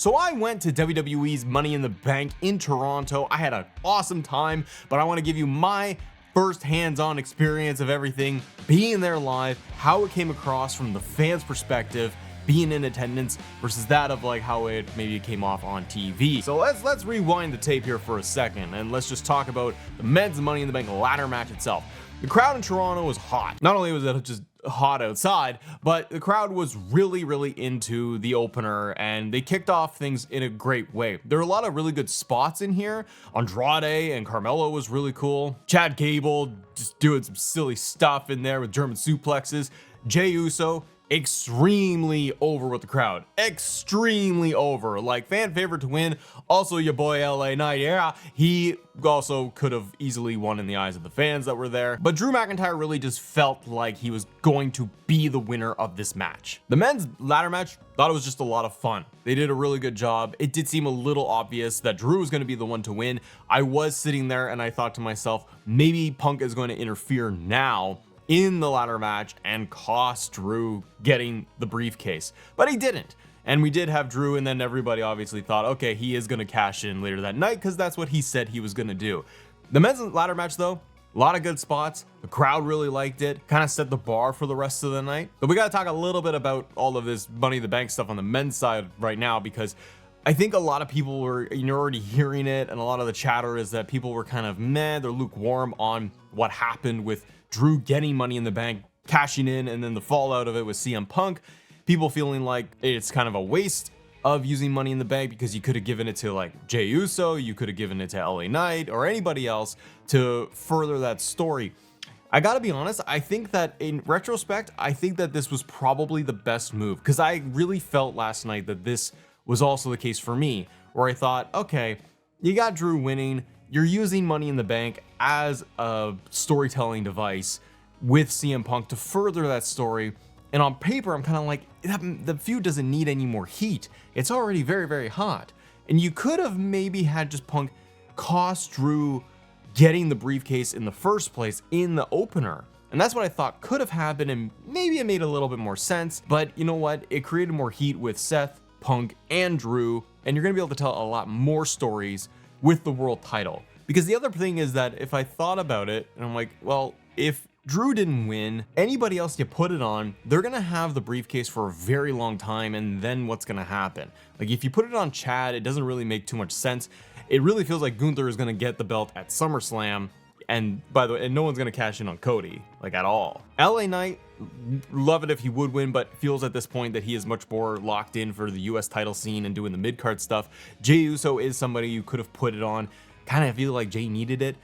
So I went to WWE's Money in the Bank in Toronto. I had an awesome time, but I want to give you my first hands-on experience of everything, being there live, how it came across from the fans' perspective, being in attendance versus that of like how it maybe came off on TV. So let's rewind the tape here for a second and let's just talk about the men's Money in the Bank ladder match itself. The crowd in Toronto was hot. Not only was it just hot outside, but the crowd was really into the opener and they kicked off things in a great way. There were a lot of really good spots in here. Andrade and Carmelo was really cool. Chad Gable just doing some silly stuff in there with German suplexes. Jey Uso extremely over with the crowd, extremely over, like fan favorite to win. Also your boy LA Knight, yeah, he also could have easily won in the eyes of the fans that were there, but Drew McIntyre really just felt like he was going to be the winner of this match. The men's ladder match, thought it was just a lot of fun. They did a really good job. It did seem a little obvious that Drew was going to be the one to win. I was sitting there and I thought to myself, maybe Punk is going to interfere now in the ladder match and cost Drew getting the briefcase, but he didn't. And we did have Drew, and then everybody obviously thought, okay, he is going to cash in later that night because that's what he said he was going to do. The men's ladder match though, a lot of good spots. The crowd really liked it, kind of set the bar for the rest of the night. But we got to talk a little bit about all of this Money in the Bank stuff on the men's side right now, because I think a lot of people were already hearing it, and a lot of the chatter is that people were kind of meh, they're lukewarm on what happened with Drew getting Money in the Bank, cashing in, and then the fallout of it with CM Punk. People feeling like it's kind of a waste of using Money in the Bank because you could have given it to like Jey Uso, you could have given it to LA Knight or anybody else to further that story. I gotta be honest, I think that in retrospect, I think that this was probably the best move, because I really felt last night that this was also the case for me, where I thought, okay, you got Drew winning, you're using Money in the Bank as a storytelling device with CM Punk to further that story. And on paper, I'm kind of like, the feud doesn't need any more heat. It's already very hot. And you could have maybe had just Punk cost Drew getting the briefcase in the first place in the opener. And that's what I thought could have happened, and maybe it made a little bit more sense. But you know what? It created more heat with Seth, Punk, and Drew, and you're gonna be able to tell a lot more stories with the world title. Because the other thing is that if I thought about it, and I'm like, well, if Drew didn't win, anybody else you put it on, they're gonna have the briefcase for a very long time, and then what's gonna happen? Like if you put it on Chad, it doesn't really make too much sense. It really feels like Gunther is gonna get the belt at SummerSlam, and by the way, and no one's gonna cash in on Cody, like at all. LA Knight, love it if he would win, but feels at this point that he is much more locked in for the US title scene and doing the mid-card stuff. Jey Uso is somebody you could have put it on. Kind of feel like Jey needed it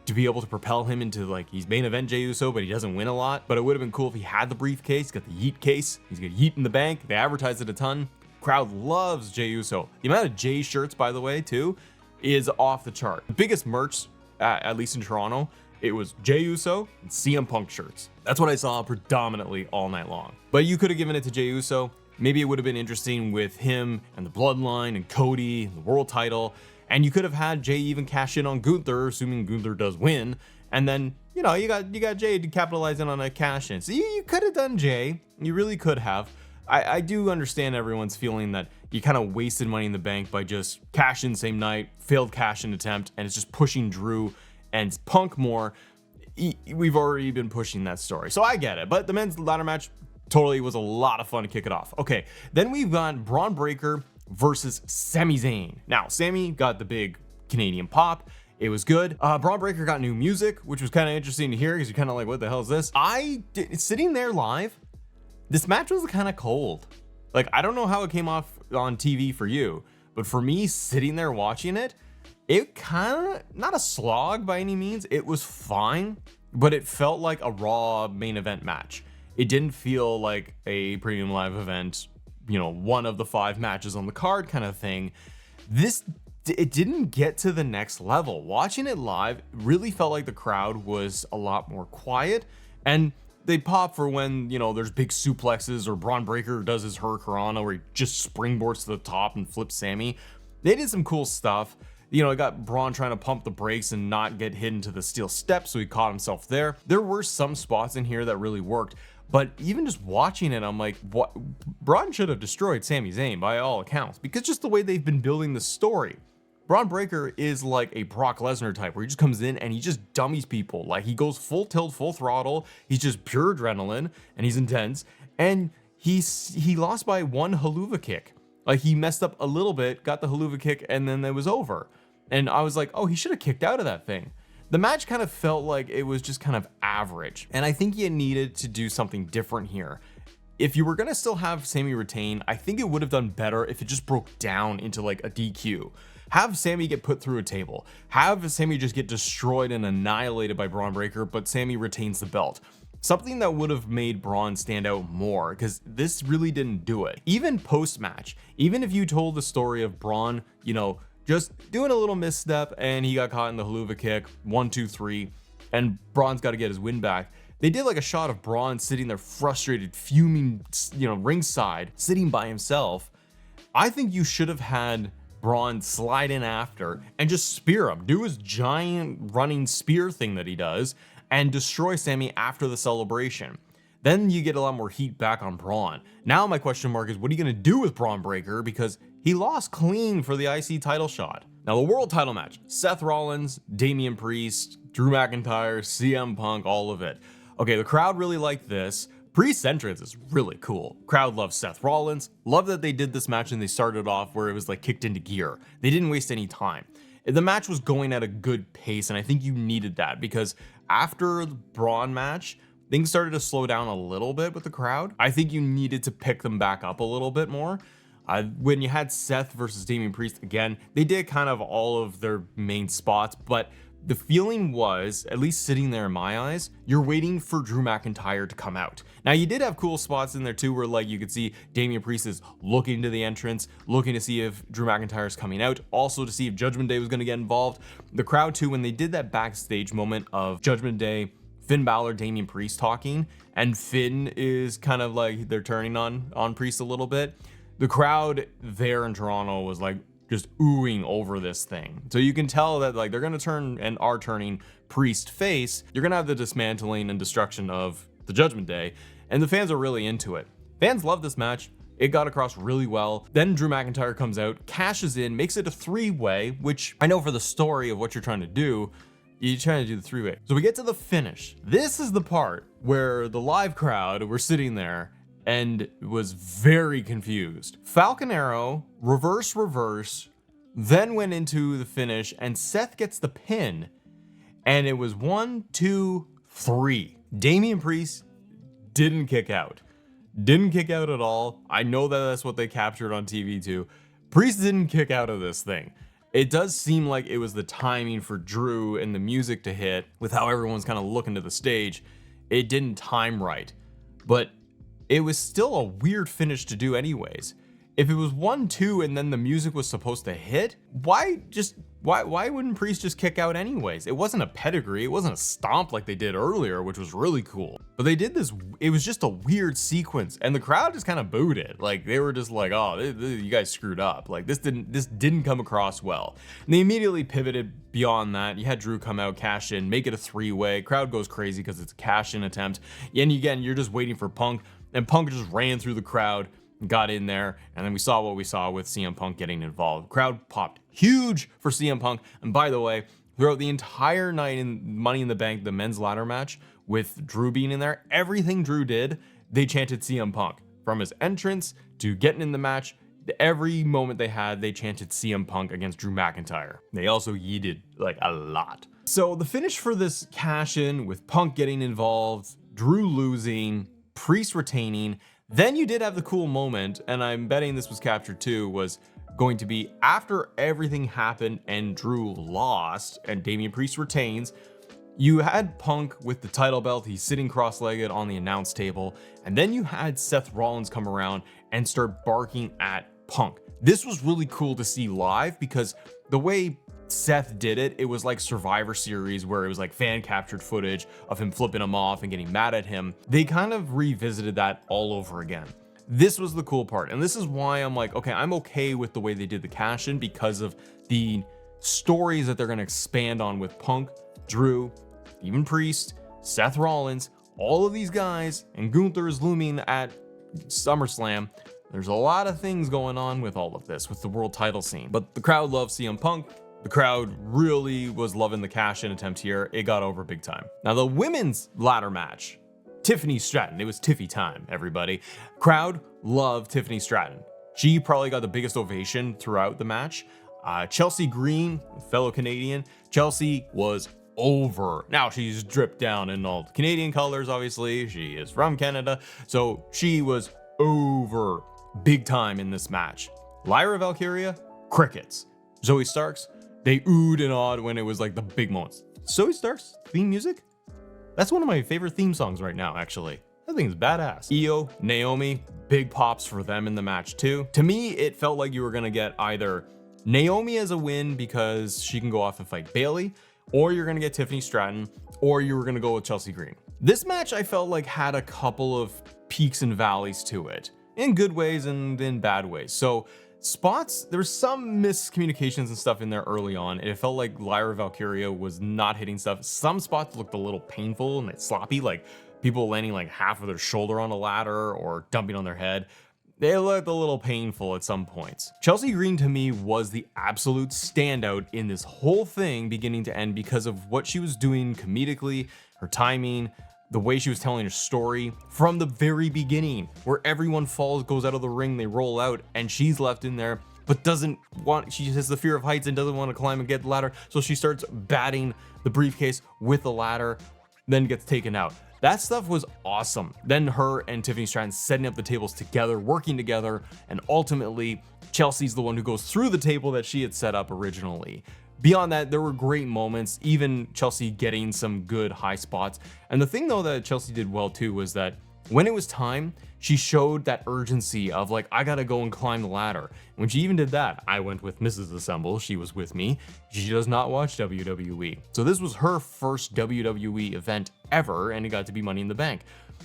to be able to propel him into, like, he's main event Jey Uso, but he doesn't win a lot. But it would have been cool if he had the briefcase, got the Yeet case, he's got Yeet in the bank. They advertised it a ton. Crowd loves Jey Uso. The amount of Jey shirts, by the way, too, is off the chart. The biggest merch, at least in Toronto, it was Jey Uso and CM Punk shirts. That's what I saw predominantly all night long. But you could have given it to Jey Uso. Maybe it would have been interesting with him and the Bloodline and Cody and the world title. And you could have had Jey even cash in on Gunther, assuming Gunther does win. And then, you know, you got Jey to capitalize in on a cash in. So you could have done Jey. You really could have. I do understand everyone's feeling that you kind of wasted Money in the Bank by just cash in same night, failed cash in attempt, and it's just pushing Drew and Punk more. We've already been pushing that story, so I get it. But the men's ladder match totally was a lot of fun to kick it off. Okay, then we've got Braun Breaker versus Sami Zayn. Now, Sami got the big Canadian pop. It was good. Braun Breaker got new music, which was kind of interesting to hear because you're kind of like, what the hell is this? Sitting there live, this match was kind of cold. Like, I don't know how it came off on TV for you, but for me, sitting there watching it, it kind of, not a slog by any means. It was fine, but it felt like a Raw main event match. It didn't feel like a premium live event, you know, one of the 5 matches on the card kind of thing. It didn't get to the next level. Watching it live really felt like the crowd was a lot more quiet, and they pop for when, you know, there's big suplexes or Braun Breaker does his Hurricanrana where he just springboards to the top and flips Sami. They did some cool stuff. You know, I got Braun trying to pump the brakes and not get hit into the steel step, so he caught himself there. There were some spots in here that really worked, But even just watching it, I'm like, what? Braun should have destroyed Sami Zayn by all accounts, because just the way they've been building the story. Braun Breaker is like a Brock Lesnar type, where he just comes in and he just dummies people. Like, he goes full tilt, full throttle. He's just pure adrenaline, and he's intense. And he lost by one haluva kick. Like, he messed up a little bit, got the haluva kick, and then it was over. And I was like, oh, he should have kicked out of that thing. The match kind of felt like it was just kind of average. And I think you needed to do something different here. If you were going to still have Sami retain, I think it would have done better if it just broke down into like a DQ. Have Sami get put through a table. Have Sami just get destroyed and annihilated by Braun Breaker, but Sami retains the belt. Something that would have made Braun stand out more, because this really didn't do it. Even post-match, even if you told the story of Braun, you know, just doing a little misstep and he got caught in the haluva kick, 1, 2, 3, and Braun's got to get his win back. They did like a shot of Braun sitting there frustrated, fuming, you know, ringside, sitting by himself. I think you should have had Braun slide in after and just spear him, do his giant running spear thing that he does, and destroy Sami after the celebration. Then you get a lot more heat back on Braun. Now my question mark is, what are you going to do with Braun Breaker? Because he lost clean for the IC title shot. Now the world title match, Seth Rollins, Damian Priest, Drew McIntyre, CM Punk, all of it. Okay, the crowd really liked this. Priest's entrance is really cool. Crowd loves Seth Rollins. Love that they did this match and they started off where it was like kicked into gear. They didn't waste any time. The match was going at a good pace, and I think you needed that, because after the Braun match, things started to slow down a little bit with the crowd. I think you needed to pick them back up a little bit more. When you had Seth versus Damian Priest, again, they did kind of all of their main spots, but the feeling was, at least sitting there in my eyes, you're waiting for Drew McIntyre to come out. Now, you did have cool spots in there too, where like you could see Damian Priest is looking to the entrance, looking to see if Drew McIntyre is coming out, also to see if Judgment Day was going to get involved. The crowd too, when they did that backstage moment of Judgment Day, Finn Balor, Damian Priest talking, and Finn is kind of like they're turning on Priest a little bit. The crowd there in Toronto was like just oohing over this thing. So you can tell that like they're going to turn and are turning Priest face. You're going to have the dismantling and destruction of the Judgment Day, and the fans are really into it. Fans love this match. It got across really well. Then Drew McIntyre comes out, cashes in, makes it a 3-way, which I know for the story of what you're trying to do, you're trying to do the 3-way. So we get to the finish. This is the part where the live crowd were sitting there and was very confused. Falcon Arrow, reverse, then went into the finish, and Seth gets the pin, and it was 1, 2, 3. Damian Priest didn't kick out. Didn't kick out at all. I know that that's what they captured on TV too. Priest didn't kick out of this thing. It does seem like it was the timing for Drew and the music to hit with how everyone's kind of looking to the stage. It didn't time right, but it was still a weird finish to do anyways. If it was 1, 2 and then the music was supposed to hit, why wouldn't Priest just kick out anyways? It wasn't a pedigree, it wasn't a stomp like they did earlier, which was really cool. But they did this, it was just a weird sequence, and the crowd just kind of booed it. Like, they were just like, oh, you guys screwed up. Like, this didn't come across well. And they immediately pivoted beyond that. You had Drew come out, cash in, make it a 3-way. Crowd goes crazy because it's a cash-in attempt. And again, you're just waiting for Punk, and Punk just ran through the crowd, got in there, and then we saw what we saw with CM Punk getting involved. Crowd popped huge for CM Punk. And by the way, throughout the entire night in Money in the Bank, the men's ladder match with Drew being in there, everything Drew did, they chanted CM Punk. From his entrance to getting in the match, every moment they had, they chanted CM Punk against Drew McIntyre. They also yeeted like a lot. So the finish for this cash in with Punk getting involved, Drew losing, Priest retaining. Then you did have the cool moment, and I'm betting this was captured too, was going to be after everything happened and Drew lost and Damian Priest retains, you had Punk with the title belt. He's sitting cross-legged on the announce table, and then you had Seth Rollins come around and start barking at Punk. This was really cool to see live, because the way Seth did it, it was like Survivor Series, where it was like fan captured footage of him flipping him off and getting mad at him. They kind of revisited that all over again. This was the cool part, and this is why I'm like, okay, I'm okay with the way they did the cash in, because of the stories that they're going to expand on with Punk, Drew, even Priest, Seth Rollins, all of these guys and Gunther is looming at SummerSlam, there's a lot of things going on with all of this, with the world title scene. But the crowd loves CM Punk. The crowd really was loving the cash-in attempt here. It got over big time. Now the women's ladder match, Tiffany Stratton. It was Tiffy time, everybody. Crowd loved Tiffany Stratton. She probably got the biggest ovation throughout the match. Chelsea Green, fellow Canadian, Chelsea was over. Now she's dripped down in all the Canadian colors, obviously. She is from Canada, so she was over big time in this match. Lyra Valkyria, crickets. Zoe Starks, they oohed and awed when it was like the big moments. Zoe Starks theme music? That's one of my favorite theme songs right now, actually. That thing's badass. Io, Naomi, big pops for them in the match too. To me, it felt like you were gonna get either Naomi as a win because she can go off and fight Bayley, or you're gonna get Tiffany Stratton, or you were gonna go with Chelsea Green. This match I felt like had a couple of peaks and valleys to it, in good ways and in bad ways. So spots, there was some miscommunications and stuff in there early on. It felt like Lyra Valkyria was not hitting stuff. Some spots looked a little painful and sloppy, like people landing like half of their shoulder on a ladder or dumping on their head. They looked a little painful at some points. Chelsea Green to me was the absolute standout in this whole thing beginning to end because of what she was doing comedically, her timing, the way she was telling her story from the very beginning, where everyone falls, goes out of the ring, they roll out, and she's left in there, but she has the fear of heights and doesn't want to climb and get the ladder. So she starts batting the briefcase with the ladder, then gets taken out. That stuff was awesome. Then her and Tiffany Stratton setting up the tables together, working together, and ultimately Chelsea's the one who goes through the table that she had set up originally. Beyond that, there were great moments, even Chelsea getting some good high spots. And the thing though that Chelsea did well too was that when it was time, she showed that urgency of like, I gotta go and climb the ladder. When she even did that, I went with Mrs. Assemble. She was with me. She does not watch WWE. So this was her first WWE event ever, and it got to be Money in the Bank.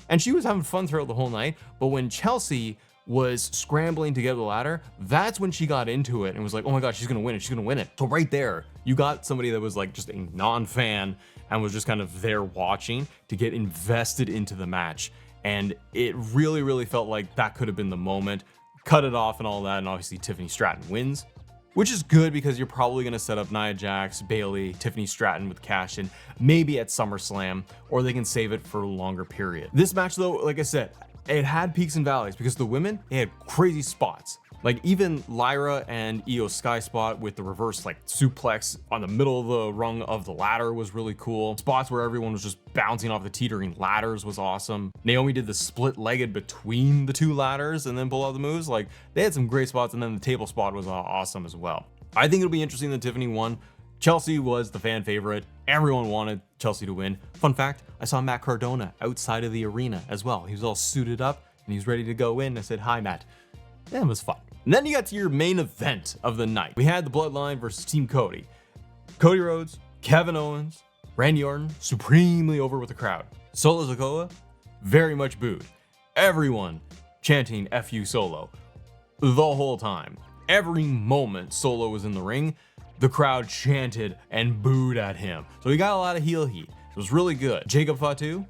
And she was having fun throughout the whole night. But when Chelsea was scrambling to get the ladder, that's when she got into it and was like, oh my god, she's gonna win it, she's gonna win it. So right there, you got somebody that was like just a non-fan and was just kind of there watching to get invested into the match. And it really felt like that could have been the moment. Cut it off and all that, and obviously Tiffany Stratton wins, which is good because you're probably going to set up Nia Jax, Bayley, Tiffany Stratton with cash in, maybe at SummerSlam, or they can save it for a longer period. This match though, like I said, it had peaks and valleys because the women, they had crazy spots. Like even Lyra and Io Sky spot with the reverse like suplex on the middle of the rung of the ladder was really cool. Spots where everyone was just bouncing off the teetering ladders was awesome. Naomi did the split-legged between the two ladders and then pull out the moves. Like they had some great spots, and then the table spot was awesome as well. I think it'll be interesting that Tiffany won. Chelsea was the fan favorite. Everyone wanted Chelsea to win. Fun fact, I saw Matt Cardona outside of the arena as well. He was all suited up and he's ready to go in. I said, hi, Matt. Yeah, it was fun. And then you got to your main event of the night. We had the Bloodline versus Team Cody. Cody Rhodes, Kevin Owens, Randy Orton, supremely over with the crowd. Solo Sikoa, very much booed. Everyone chanting F you Solo the whole time. Every moment Solo was in the ring, the crowd chanted and booed at him. So he got a lot of heel heat. It was really good. Jacob Fatu,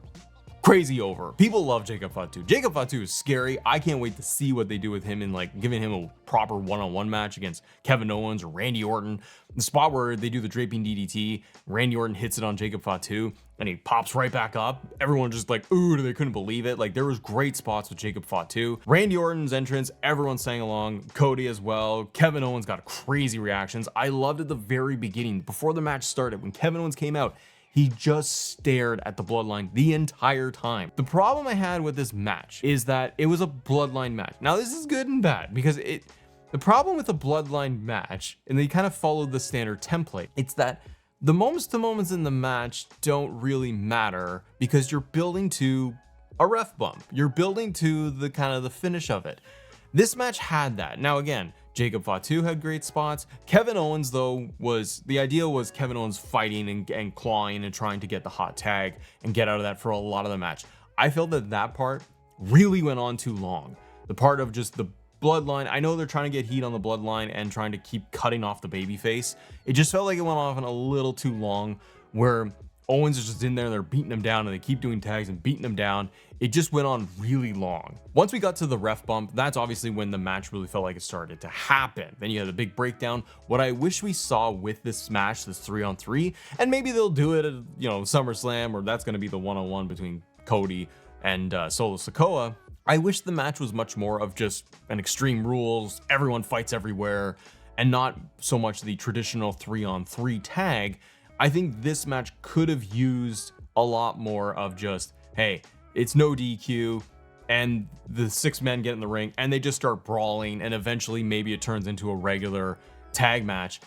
crazy over. People love Jacob Fatu. Jacob Fatu is scary. I can't wait to see what they do with him in like giving him a proper one-on-one match against Kevin Owens or Randy Orton. The spot where they do the draping DDT, Randy Orton hits it on Jacob Fatu and he pops right back up. Everyone just like, ooh, they couldn't believe it. Like there was great spots with Jacob Fatu. Randy Orton's entrance, everyone sang along. Cody as well. Kevin Owens got crazy reactions. I loved at the very beginning, before the match started, when Kevin Owens came out, he just stared at the Bloodline the entire time. The problem I had with this match is that it was a Bloodline match. Now this is good and bad because the problem with a Bloodline match, and they kind of followed the standard template, it's that the moments to moments in the match don't really matter because you're building to a ref bump. You're building to the kind of the finish of it. This match had that. Now again, Jacob Fatu had great spots. Kevin Owens though the idea was Kevin Owens fighting and clawing and trying to get the hot tag and get out of that for a lot of the match. I felt that part really went on too long. The part of just the Bloodline, I know they're trying to get heat on the Bloodline and trying to keep cutting off the babyface. It just felt like it went off in a little too long, where Owens is just in there, they're beating him down, and they keep doing tags and beating him down. It just went on really long. Once we got to the ref bump, that's obviously when the match really felt like it started to happen. Then you had a big breakdown. What I wish we saw with this match, this 3-on-3, and maybe they'll do it at, SummerSlam, or that's going to be the one-on-one between Cody and Solo Sikoa. I wish the match was much more of just an Extreme Rules, everyone fights everywhere, and not so much the traditional 3-on-3 tag. I think this match could have used a lot more of just, hey, it's no DQ, and the 6 men get in the ring and they just start brawling, and eventually maybe it turns into a regular tag match.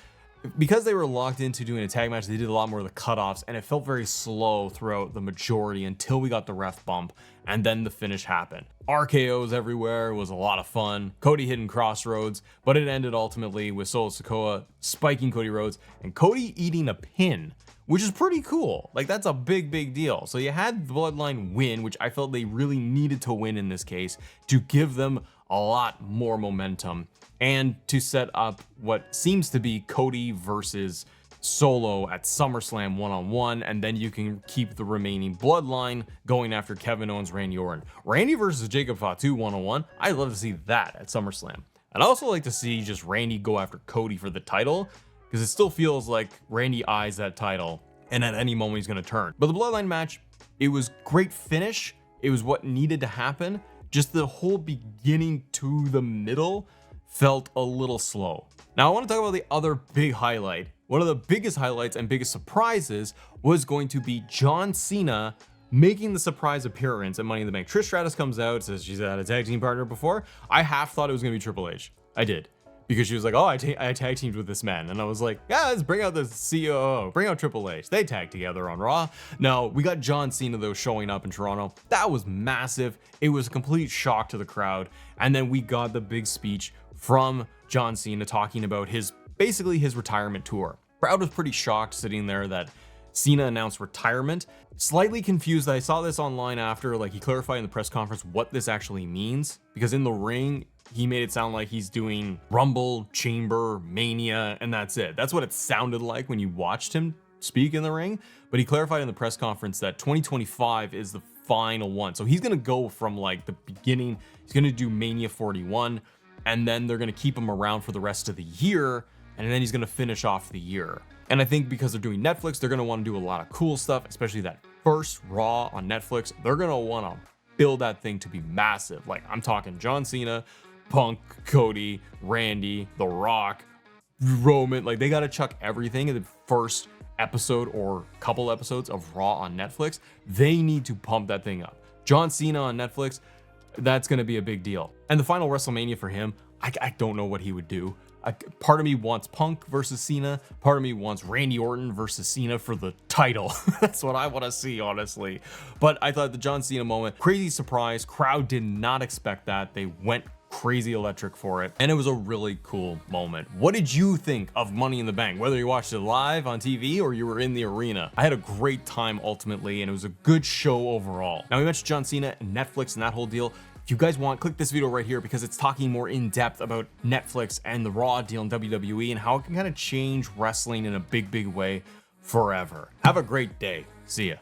Because they were locked into doing a tag match, they did a lot more of the cutoffs, and it felt very slow throughout the majority until we got the ref bump, and then the finish happened. RKOs everywhere. It was a lot of fun. Cody hitting crossroads, but it ended ultimately with Solo Sikoa spiking Cody Rhodes and Cody eating a pin, which is pretty cool. Like, that's a big deal. So you had the Bloodline win, which I felt they really needed to win in this case to give them a lot more momentum and to set up what seems to be Cody versus Solo at SummerSlam one-on-one, and then you can keep the remaining Bloodline going after Kevin Owens, Randy Orton. Randy versus Jacob Fatu one-on-one, I'd love to see that at SummerSlam. I'd also like to see just Randy go after Cody for the title, because it still feels like Randy eyes that title, and at any moment he's going to turn. But the Bloodline match, it was great finish. It was what needed to happen. Just the whole beginning to the middle felt a little slow. Now I want to talk about the other big highlight. One of the biggest highlights and biggest surprises was going to be John Cena making the surprise appearance at Money in the Bank. Trish Stratus comes out, says she's had a tag team partner before. I half thought it was going to be Triple H. I did. Because she was like, oh, I tag teamed with this man. And I was like, yeah, let's bring out the COO, bring out Triple H. They tag together on Raw. No, we got John Cena, though, showing up in Toronto. That was massive. It was a complete shock to the crowd. And then we got the big speech from John Cena talking about basically his retirement tour. Crowd was pretty shocked sitting there that Cena announced retirement. Slightly confused. I saw this online after, like, he clarified in the press conference what this actually means, because in the ring, he made it sound like he's doing Rumble, Chamber, Mania, and that's it. That's what it sounded like when you watched him speak in the ring. But he clarified in the press conference that 2025 is the final one. So he's going to go from like the beginning. He's going to do Mania 41, and then they're going to keep him around for the rest of the year, and then he's going to finish off the year. And I think because they're doing Netflix, they're going to want to do a lot of cool stuff, especially that first Raw on Netflix. They're going to want to build that thing to be massive. Like, I'm talking John Cena, Punk, Cody, Randy, The Rock, Roman. Like, they got to chuck everything in the first episode or couple episodes of Raw on Netflix. They need to pump that thing up. John Cena on Netflix, that's going to be a big deal. And the final WrestleMania for him, I don't know what he would do. Part of me wants Punk versus Cena. Part of me wants Randy Orton versus Cena for the title. That's what I want to see, honestly. But I thought the John Cena moment, crazy surprise. Crowd did not expect that. They went crazy electric for it, and it was a really cool moment. What did you think of Money in the Bank, whether you watched it live on TV or you were in the arena? I had a great time ultimately, and it was a good show overall. Now, we mentioned John Cena and Netflix and that whole deal. If you guys want, click this video right here, because it's talking more in depth about Netflix and the Raw deal in WWE and how it can kind of change wrestling in a big way forever. Have a great day. See ya.